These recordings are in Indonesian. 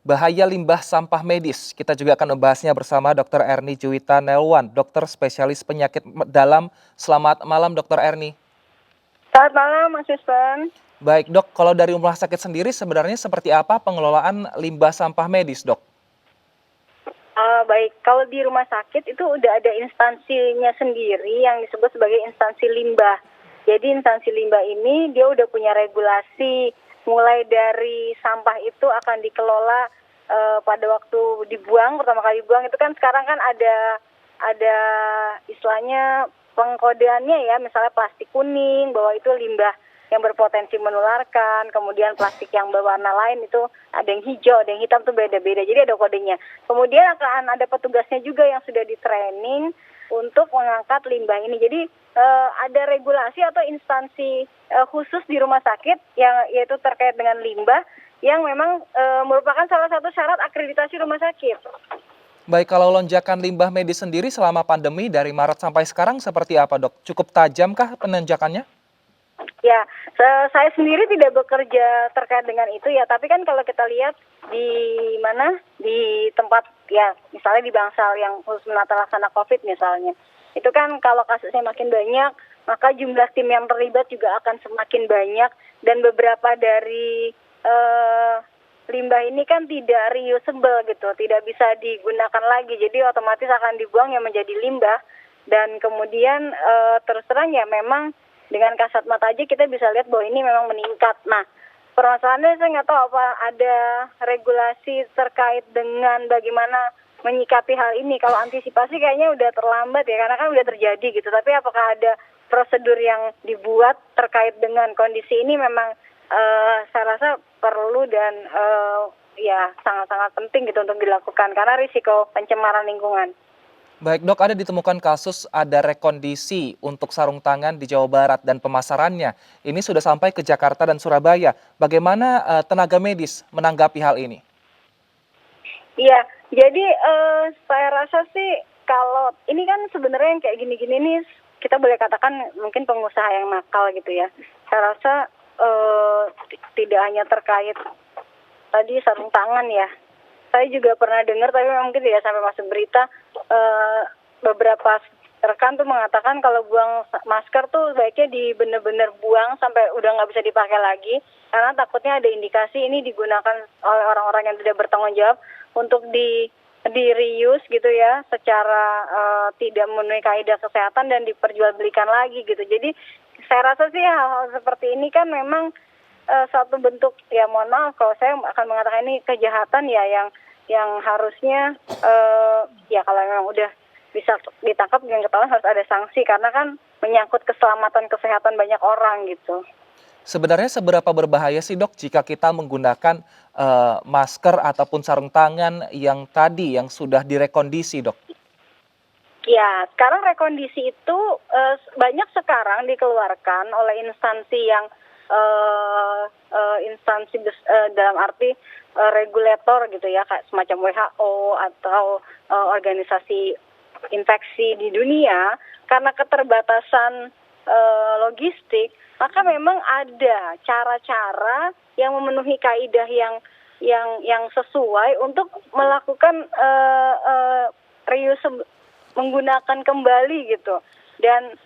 Bahaya limbah sampah medis. Kita juga akan membahasnya bersama Dr. Erni Juwita Nelwan, dokter spesialis penyakit dalam. Selamat malam, Dr. Erni. Selamat malam, Mas Yuston. Baik, Dok. Kalau dari rumah sakit sendiri sebenarnya seperti apa pengelolaan limbah sampah medis, Dok? Baik, kalau di rumah sakit itu udah ada instansinya sendiri yang disebut sebagai instansi limbah. Jadi instansi limbah ini dia udah punya regulasi, mulai dari sampah itu akan dikelola pada waktu dibuang, pertama kali dibuang itu kan sekarang kan ada istilahnya pengkodeannya ya, misalnya plastik kuning bahwa itu limbah yang berpotensi menularkan, kemudian plastik yang berwarna lain itu ada yang hijau, ada yang hitam tuh beda-beda, jadi ada kodenya. Kemudian akan ada petugasnya juga yang sudah di training untuk mengangkat limbah ini. Jadi ada regulasi atau instansi khusus di rumah sakit yang yaitu terkait dengan limbah yang memang merupakan salah satu syarat akreditasi rumah sakit. Baik, kalau lonjakan limbah medis sendiri selama pandemi dari Maret sampai sekarang seperti apa, Dok? Cukup tajamkah penanjakannya? Ya, saya sendiri tidak bekerja terkait dengan itu ya, tapi kan kalau kita lihat di mana, di tempat ya, misalnya di Bangsal yang khusus menata laksana COVID misalnya, itu kan kalau kasusnya makin banyak, maka jumlah tim yang terlibat juga akan semakin banyak, dan beberapa dari limbah ini kan tidak reusable gitu, tidak bisa digunakan lagi, jadi otomatis akan dibuang yang menjadi limbah, dan kemudian terus terang ya memang dengan kasat mata aja kita bisa lihat bahwa ini memang meningkat. Nah, permasalahannya saya nggak tahu apa ada regulasi terkait dengan bagaimana menyikapi hal ini. Kalau antisipasi kayaknya udah terlambat ya, karena kan udah terjadi gitu. Tapi apakah ada prosedur yang dibuat terkait dengan kondisi ini memang saya rasa perlu dan ya sangat-sangat penting gitu untuk dilakukan karena risiko pencemaran lingkungan. Baik, Dok, ada ditemukan kasus ada rekondisi untuk sarung tangan di Jawa Barat dan pemasarannya. Ini sudah sampai ke Jakarta dan Surabaya. Bagaimana tenaga medis menanggapi hal ini? Iya, jadi saya rasa sih kalau ini kan sebenarnya yang kayak gini-gini nih kita boleh katakan mungkin pengusaha yang nakal gitu ya. Saya rasa tidak hanya terkait tadi sarung tangan ya. Saya juga pernah dengar tapi mungkin tidak sampai masuk berita, beberapa rekan tuh mengatakan kalau buang masker tuh sebaiknya bener-bener buang sampai udah nggak bisa dipakai lagi karena takutnya ada indikasi ini digunakan oleh orang-orang yang tidak bertanggung jawab untuk di reuse gitu ya secara tidak memenuhi kaidah kesehatan dan diperjualbelikan lagi gitu. Jadi saya rasa sih hal-hal seperti ini kan memang satu bentuk ya, mohon maaf kalau saya akan mengatakan ini kejahatan ya yang harusnya ya kalau memang udah bisa ditangkap dengan ketahuan harus ada sanksi karena kan menyangkut keselamatan kesehatan banyak orang gitu. Sebenarnya seberapa berbahaya sih, Dok, jika kita menggunakan masker ataupun sarung tangan yang tadi yang sudah direkondisi, Dok? Ya, sekarang rekondisi itu banyak sekarang dikeluarkan oleh instansi yang dalam arti regulator gitu ya, kayak semacam WHO atau organisasi infeksi di dunia. Karena keterbatasan logistik, maka memang ada cara-cara yang memenuhi kaidah yang sesuai untuk melakukan reuse, menggunakan kembali gitu. Dan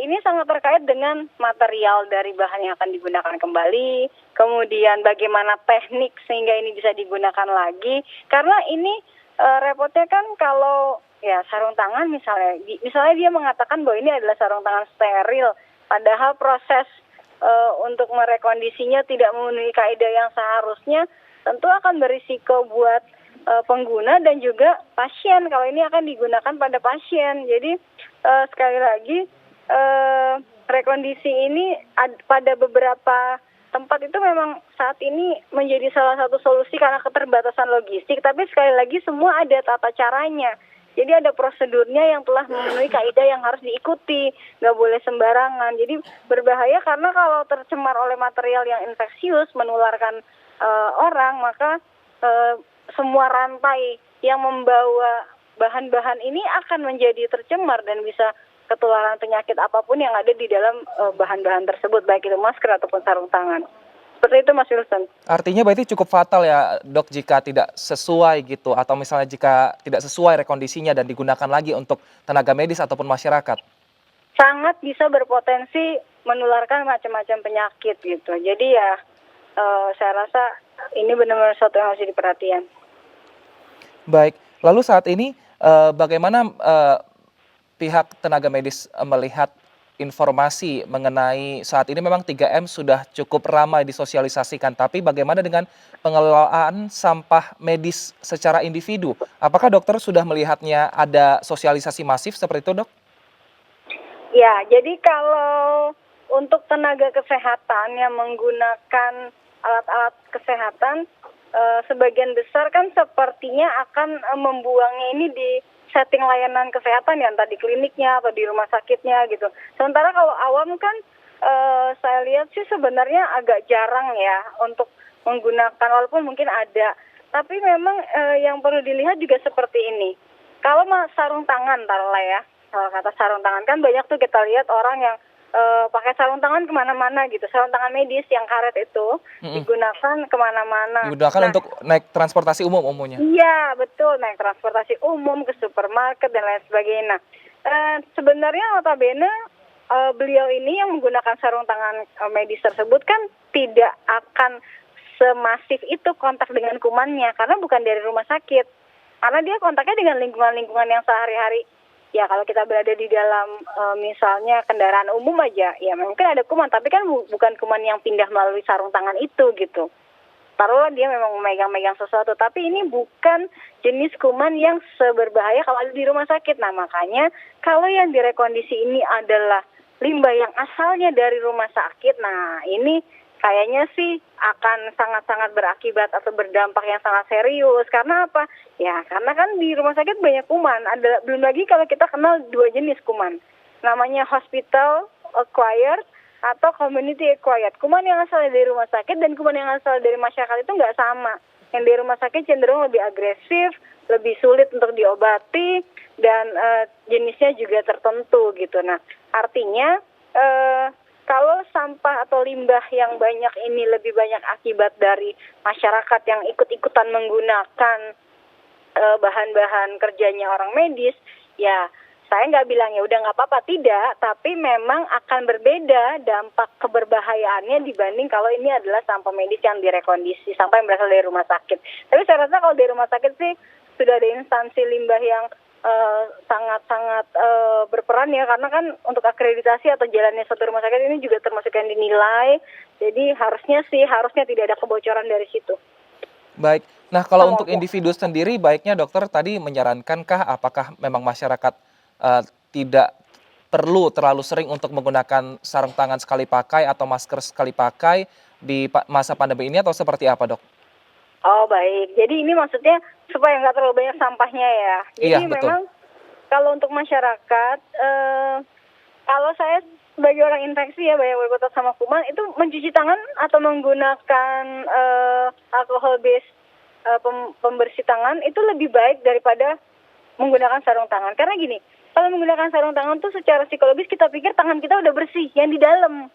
ini sangat terkait dengan material dari bahan yang akan digunakan kembali, kemudian bagaimana teknik sehingga ini bisa digunakan lagi. Karena ini repotnya kan kalau ya sarung tangan misalnya dia mengatakan bahwa ini adalah sarung tangan steril, padahal proses untuk merekondisinya tidak memenuhi kaidah yang seharusnya, tentu akan berisiko buat pengguna dan juga pasien kalau ini akan digunakan pada pasien. Jadi sekali lagi rekondisi ini pada beberapa tempat itu memang saat ini menjadi salah satu solusi karena keterbatasan logistik, tapi sekali lagi semua ada tata caranya. Jadi ada prosedurnya yang telah memenuhi kaidah yang harus diikuti, nggak boleh sembarangan. Jadi berbahaya karena kalau tercemar oleh material yang infeksius menularkan orang, maka semua rantai yang membawa bahan-bahan ini akan menjadi tercemar dan bisa ketularan penyakit apapun yang ada di dalam bahan-bahan tersebut, baik itu masker ataupun sarung tangan. Seperti itu Mas Wilson. Artinya berarti cukup fatal ya, Dok, jika tidak sesuai gitu, atau misalnya jika tidak sesuai rekondisinya dan digunakan lagi untuk tenaga medis ataupun masyarakat? Sangat bisa berpotensi menularkan macam-macam penyakit gitu. Jadi ya saya rasa ini benar-benar sesuatu yang harus jadi perhatian. Baik, lalu saat ini, bagaimana, pihak tenaga medis, melihat informasi mengenai saat ini memang 3M sudah cukup ramai disosialisasikan, tapi bagaimana dengan pengelolaan sampah medis secara individu? Apakah dokter sudah melihatnya ada sosialisasi masif seperti itu, Dok? Ya, jadi kalau untuk tenaga kesehatan yang menggunakan alat-alat kesehatan, sebagian besar kan sepertinya akan membuangnya ini di setting layanan kesehatan ya, entah di kliniknya atau di rumah sakitnya gitu. Sementara kalau awam kan saya lihat sih sebenarnya agak jarang ya untuk menggunakan, walaupun mungkin ada. Tapi memang yang perlu dilihat juga seperti ini. Kalau sarung tangan taruhlah ya, kalau kata sarung tangan kan banyak tuh kita lihat orang yang pakai sarung tangan kemana-mana gitu. Sarung tangan medis yang karet itu Mhm, digunakan kemana-mana. digunakan Nah, untuk naik transportasi umum umumnya? iya betul, naik transportasi umum ke supermarket dan lain sebagainya. Nah, sebenarnya notabene beliau ini yang menggunakan sarung tangan medis tersebut kan tidak akan semasif itu kontak dengan kumannya karena bukan dari rumah sakit. Karena dia kontaknya dengan lingkungan-lingkungan yang sehari-hari. Ya kalau kita berada di dalam misalnya kendaraan umum aja, ya mungkin ada kuman, tapi kan bukan kuman yang pindah melalui sarung tangan itu gitu. Taruhlah dia memang memegang-megang sesuatu, tapi ini bukan jenis kuman yang seberbahaya kalau ada di rumah sakit. Nah makanya kalau yang direkondisi ini adalah limbah yang asalnya dari rumah sakit, nah ini kayaknya sih akan sangat-sangat berakibat atau berdampak yang sangat serius. Karena apa? Ya karena kan di rumah sakit banyak kuman. Ada belum lagi kalau kita kenal dua jenis kuman. Namanya hospital acquired atau community acquired. Kuman yang asal dari rumah sakit dan kuman yang asal dari masyarakat itu nggak sama. Yang dari rumah sakit cenderung lebih agresif, lebih sulit untuk diobati, dan jenisnya juga tertentu gitu. Nah, artinya kalau sampah atau limbah yang banyak ini lebih banyak akibat dari masyarakat yang ikut-ikutan menggunakan bahan-bahan kerjanya orang medis, ya saya nggak bilang ya udah nggak apa-apa, tidak, tapi memang akan berbeda dampak keberbahayaannya dibanding kalau ini adalah sampah medis yang direkondisi, sampah yang berasal dari rumah sakit. Tapi saya rasa kalau dari rumah sakit sih sudah ada instansi limbah yang sangat-sangat berperan ya, karena kan untuk akreditasi atau jalannya suatu rumah sakit ini juga termasuk yang dinilai, jadi harusnya tidak ada kebocoran dari situ. Baik. Nah, kalau untuk Semoga. individu sendiri, baiknya dokter tadi menyarankankah apakah memang masyarakat tidak perlu terlalu sering untuk menggunakan sarung tangan sekali pakai atau masker sekali pakai di masa pandemi ini atau seperti apa, Dok? Oh baik, jadi ini maksudnya supaya nggak terlalu banyak sampahnya ya. Iya, Jadi betul. memang kalau untuk masyarakat, kalau saya sebagai orang infeksi ya banyak berkontak sama kuman, itu mencuci tangan atau menggunakan alkohol base pembersih tangan itu lebih baik daripada menggunakan sarung tangan. Karena gini, kalau menggunakan sarung tangan tuh secara psikologis kita pikir tangan kita udah bersih, yang di dalam.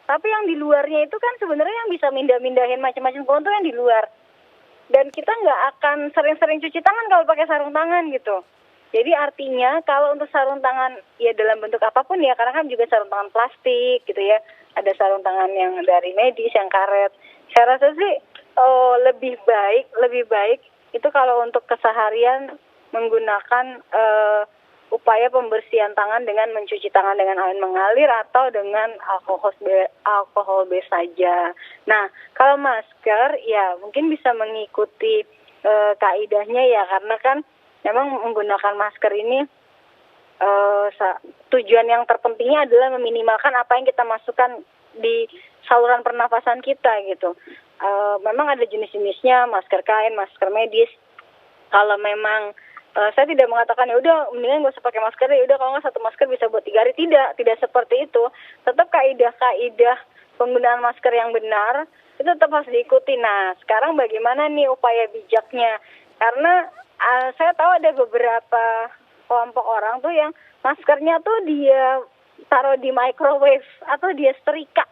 Tapi yang di luarnya itu kan sebenarnya yang bisa mindah-mindahin macam-macam kuman tuh yang di luar. Dan kita nggak akan sering-sering cuci tangan kalau pakai sarung tangan gitu. Jadi artinya kalau untuk sarung tangan ya dalam bentuk apapun ya, karena kan juga sarung tangan plastik gitu ya, ada sarung tangan yang dari medis, yang karet. Saya rasa sih lebih baik itu kalau untuk keseharian menggunakan upaya pembersihan tangan dengan mencuci tangan dengan air mengalir atau dengan alkohol base saja. Nah, kalau masker ya mungkin bisa mengikuti kaidahnya ya, karena kan memang menggunakan masker ini tujuan yang terpentingnya adalah meminimalkan apa yang kita masukkan di saluran pernafasan kita gitu. Memang ada jenis-jenisnya, masker kain, masker medis. Kalau memang saya tidak mengatakan ya udah mendingan gak usah pakai masker, ya udah kalau nggak satu masker bisa buat 3 hari, tidak seperti itu. Tetap kaidah-kaidah penggunaan masker yang benar itu tetap harus diikuti. Nah sekarang bagaimana nih upaya bijaknya, karena saya tahu ada beberapa kelompok orang tuh yang maskernya tuh dia taruh di microwave atau dia setrika.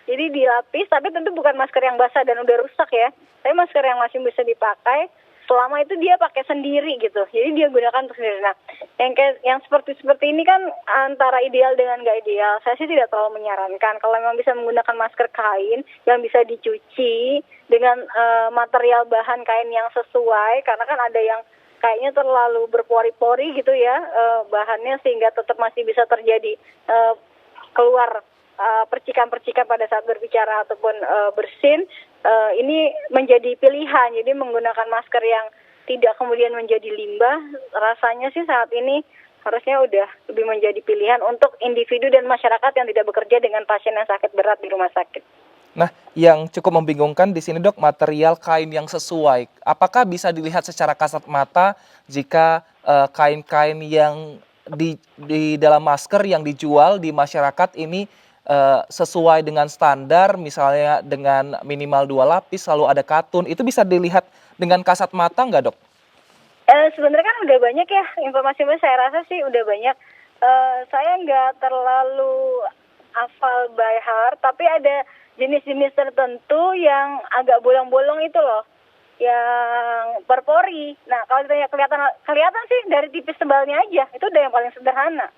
Jadi dilapis, tapi tentu bukan masker yang basah dan udah rusak ya. Tapi masker yang masih bisa dipakai. Selama itu dia pakai sendiri gitu. Jadi dia gunakan untuk sendiri. Nah, yang seperti ini kan antara ideal dengan nggak ideal. Saya sih tidak terlalu menyarankan. Kalau memang bisa menggunakan masker kain yang bisa dicuci dengan material bahan kain yang sesuai, karena kan ada yang kayaknya terlalu berpori-pori gitu ya bahannya, sehingga tetap masih bisa terjadi keluar percikan-percikan pada saat berbicara ataupun bersin. Ini menjadi pilihan. Jadi menggunakan masker yang tidak kemudian menjadi limbah, rasanya sih saat ini harusnya udah lebih menjadi pilihan untuk individu dan masyarakat yang tidak bekerja dengan pasien yang sakit berat di rumah sakit. Nah, yang cukup membingungkan di sini dok, material kain yang sesuai. Apakah bisa dilihat secara kasat mata jika kain-kain yang di dalam masker yang dijual di masyarakat ini sesuai dengan standar, misalnya dengan minimal 2 lapis, lalu ada katun, itu bisa dilihat dengan kasat mata nggak dok? Sebenarnya kan udah banyak ya informasi-informasi, saya rasa sih udah banyak. Saya nggak terlalu hafal by heart, tapi ada jenis-jenis tertentu yang agak bolong-bolong itu loh, yang berpori. Nah, kalau ditanya kelihatan sih dari tipis tebalnya aja, itu udah yang paling sederhana.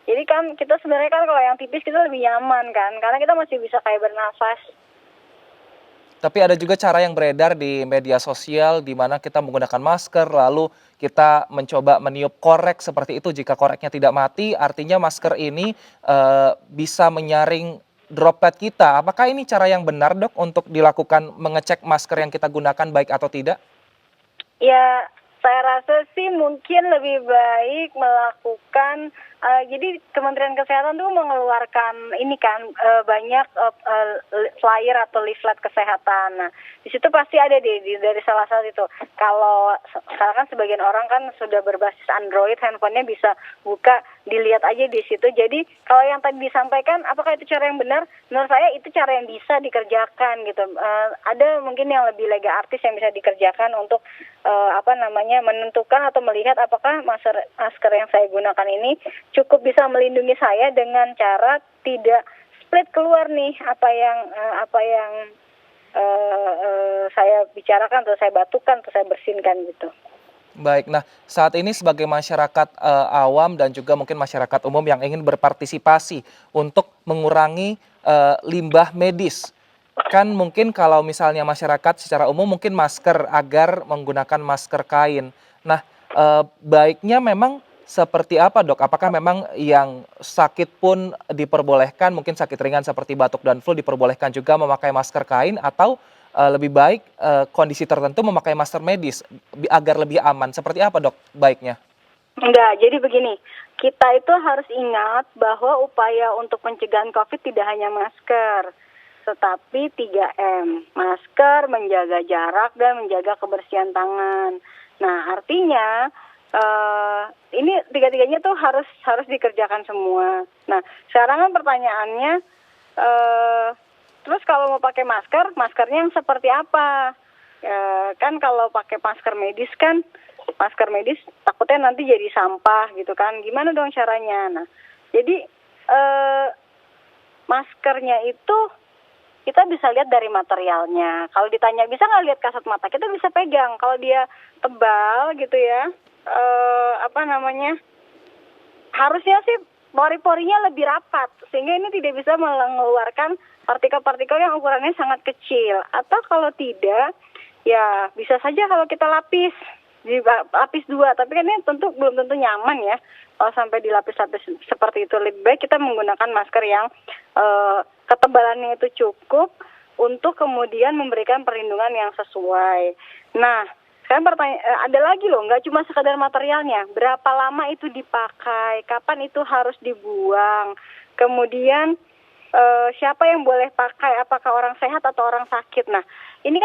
Jadi kan kita sebenarnya kan kalau yang tipis kita lebih nyaman kan, karena kita masih bisa kayak bernafas. Tapi ada juga cara yang beredar di media sosial di mana kita menggunakan masker lalu kita mencoba meniup korek seperti itu. Jika koreknya tidak mati, artinya masker ini bisa menyaring droplet kita. Apakah ini cara yang benar dok untuk dilakukan mengecek masker yang kita gunakan baik atau tidak? Ya, saya rasa sih mungkin lebih baik melakukan, jadi Kementerian Kesehatan tuh mengeluarkan ini kan banyak flyer atau leaflet kesehatan. Nah, di situ pasti ada dari salah satu itu. Kalau sekarang kan sebagian orang kan sudah berbasis Android, handphonenya bisa buka, dilihat aja di situ. Jadi kalau yang tadi disampaikan, apakah itu cara yang benar? Menurut saya itu cara yang bisa dikerjakan gitu. Ada mungkin yang lebih lega artis yang bisa dikerjakan untuk menentukan atau melihat apakah masker yang saya gunakan ini cukup bisa melindungi saya dengan cara tidak split keluar nih apa yang saya bicarakan atau saya batukan atau saya bersinkan gitu. Baik, nah saat ini sebagai masyarakat awam dan juga mungkin masyarakat umum yang ingin berpartisipasi untuk mengurangi limbah medis. Kan mungkin kalau misalnya masyarakat secara umum mungkin masker agar menggunakan masker kain. Nah, baiknya memang seperti apa dok? Apakah memang yang sakit pun diperbolehkan, mungkin sakit ringan seperti batuk dan flu diperbolehkan juga memakai masker kain, atau lebih baik kondisi tertentu memakai masker medis agar lebih aman? Seperti apa dok baiknya? Enggak, jadi begini, kita itu harus ingat bahwa upaya untuk pencegahan COVID tidak hanya masker, tetapi 3M, masker, menjaga jarak, dan menjaga kebersihan tangan. Nah, artinya ini tiga-tiganya tuh harus dikerjakan semua. Nah, sekarang kan pertanyaannya, terus kalau mau pakai masker, maskernya yang seperti apa? Kan kalau pakai masker medis takutnya nanti jadi sampah gitu kan. Gimana dong caranya? Nah, jadi maskernya itu kita bisa lihat dari materialnya. Kalau ditanya bisa nggak lihat kasat mata, kita bisa pegang. Kalau dia tebal gitu ya, harusnya sih pori-porinya lebih rapat, sehingga ini tidak bisa mengeluarkan partikel-partikel yang ukurannya sangat kecil. Atau kalau tidak, ya bisa saja kalau kita lapis 2, tapi kan ini belum tentu nyaman ya. Kalau sampai dilapis-lapis seperti itu, lebih baik kita menggunakan masker yang ketebalannya itu cukup untuk kemudian memberikan perlindungan yang sesuai. Nah, sekarang ada lagi loh, nggak cuma sekadar materialnya, berapa lama itu dipakai, kapan itu harus dibuang, kemudian siapa yang boleh pakai, apakah orang sehat atau orang sakit. Nah, ini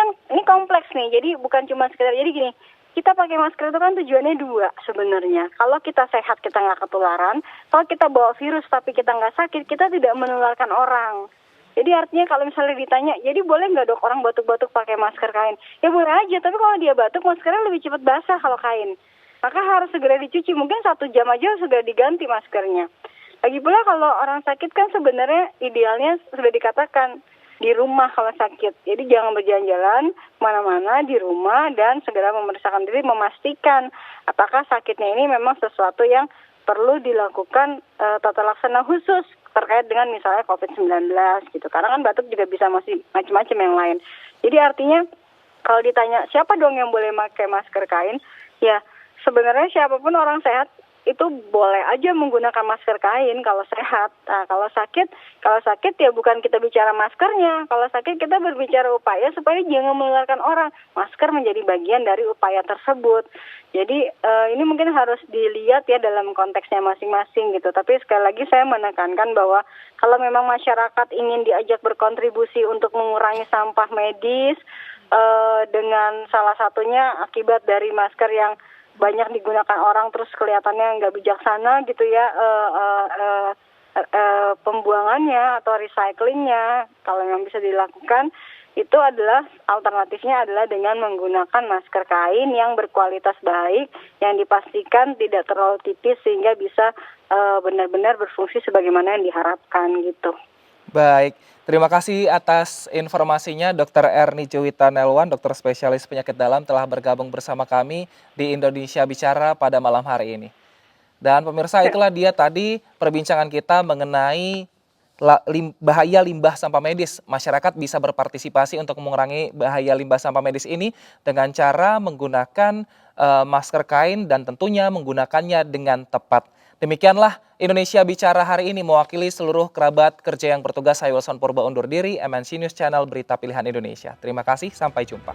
kompleks nih, jadi bukan cuma sekedar, jadi gini, kita pakai masker itu kan tujuannya 2 sebenarnya. Kalau kita sehat, kita nggak ketularan. Kalau kita bawa virus tapi kita nggak sakit, kita tidak menularkan orang. Jadi artinya kalau misalnya ditanya, jadi boleh nggak dok orang batuk-batuk pakai masker kain? Ya boleh aja, tapi kalau dia batuk maskernya lebih cepat basah kalau kain. Maka harus segera dicuci, mungkin 1 jam aja segera diganti maskernya. Lagi pula kalau orang sakit kan sebenarnya idealnya sudah dikatakan di rumah kalau sakit. Jadi jangan berjalan-jalan kemana-mana, di rumah, dan segera memeriksakan diri, memastikan apakah sakitnya ini memang sesuatu yang perlu dilakukan tata laksana khusus terkait dengan misalnya COVID-19 gitu. Karena kan batuk juga bisa masih macam-macam yang lain. Jadi artinya kalau ditanya siapa dong yang boleh pakai masker kain, ya sebenarnya siapapun orang sehat itu boleh aja menggunakan masker kain kalau sehat. Nah, kalau sakit ya bukan kita bicara maskernya. Kalau sakit kita berbicara upaya supaya jangan menularkan orang. Masker menjadi bagian dari upaya tersebut. Jadi ini mungkin harus dilihat ya dalam konteksnya masing-masing gitu. Tapi sekali lagi saya menekankan bahwa kalau memang masyarakat ingin diajak berkontribusi untuk mengurangi sampah medis dengan salah satunya akibat dari masker yang banyak digunakan orang terus kelihatannya nggak bijaksana gitu ya pembuangannya atau recyclingnya, kalau yang bisa dilakukan itu adalah alternatifnya adalah dengan menggunakan masker kain yang berkualitas baik yang dipastikan tidak terlalu tipis sehingga bisa benar-benar berfungsi sebagaimana yang diharapkan gitu. Baik, terima kasih atas informasinya Dr. Erni Juwita Nelwan, dokter spesialis penyakit dalam telah bergabung bersama kami di Indonesia Bicara pada malam hari ini. Dan pemirsa, itulah dia tadi perbincangan kita mengenai bahaya limbah sampah medis. Masyarakat bisa berpartisipasi untuk mengurangi bahaya limbah sampah medis ini dengan cara menggunakan masker kain dan tentunya menggunakannya dengan tepat. Demikianlah Indonesia Bicara hari ini, mewakili seluruh kerabat kerja yang bertugas. Saya Wilson Purba undur diri, MNC News Channel Berita Pilihan Indonesia. Terima kasih, sampai jumpa.